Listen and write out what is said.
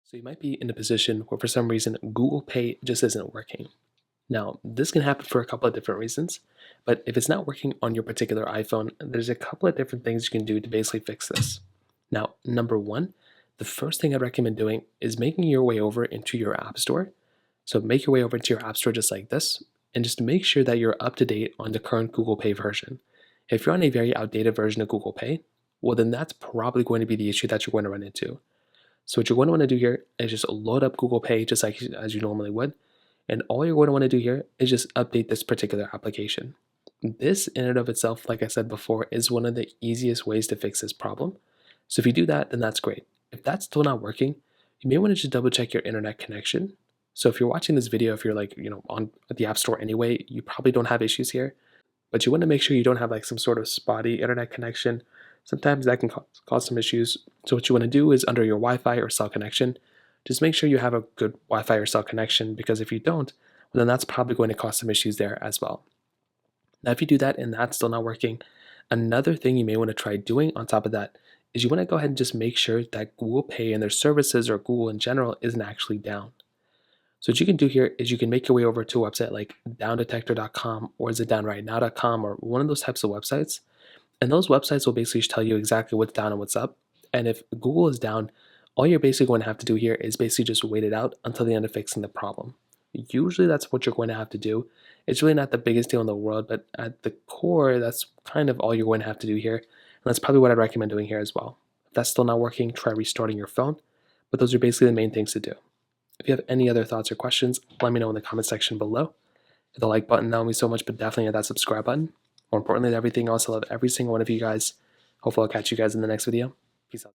So you might be in a position where for some reason Google Pay just isn't working. Now, this can happen for a couple of different reasons, but if it's not working on your particular iPhone, there's a couple of different things you can do to basically fix this. Now, number one, the first thing I'd recommend doing is making your way over into your App Store. So make your way over to your App Store just like this, and just make sure that you're up to date on the current Google Pay version. If you're on a very outdated version of Google Pay, well, then that's probably going to be the issue that you're going to run into. So what you're going to want to do here is just load up Google Pay just like as you normally would. And all you're going to want to do here is just update this particular application. This in and of itself, like I said before, is one of the easiest ways to fix this problem. So if you do that, then that's great. If that's still not working, you may want to just double check your internet connection. So if you're watching this video, if you're on the App Store anyway, you probably don't have issues here, but you want to make sure you don't have like some sort of spotty internet connection. Sometimes that can cause some issues. So what you want to do is under your Wi-Fi or cell connection, just make sure you have a good Wi-Fi or cell connection, because if you don't, well, then that's probably going to cause some issues there as well. Now, if you do that and that's still not working, another thing you may want to try doing on top of that is you want to go ahead and just make sure that Google Pay and their services, or Google in general, isn't actually down. So what you can do here is you can make your way over to a website like downdetector.com, or is it downrightnow.com, or one of those types of websites. And those websites will basically tell you exactly what's down and what's up. And if Google is down, all you're basically going to have to do here is basically just wait it out until the end of fixing the problem. Usually that's what you're going to have to do. It's really not the biggest deal in the world, but at the core, that's kind of all you're going to have to do here. And that's probably what I'd recommend doing here as well. If that's still not working, try restarting your phone. But those are basically the main things to do. If you have any other thoughts or questions, let me know in the comment section below. Hit the like button, that would mean so much, but definitely hit that subscribe button. More importantly than everything else, I love every single one of you guys. Hopefully I'll catch you guys in the next video. Peace out.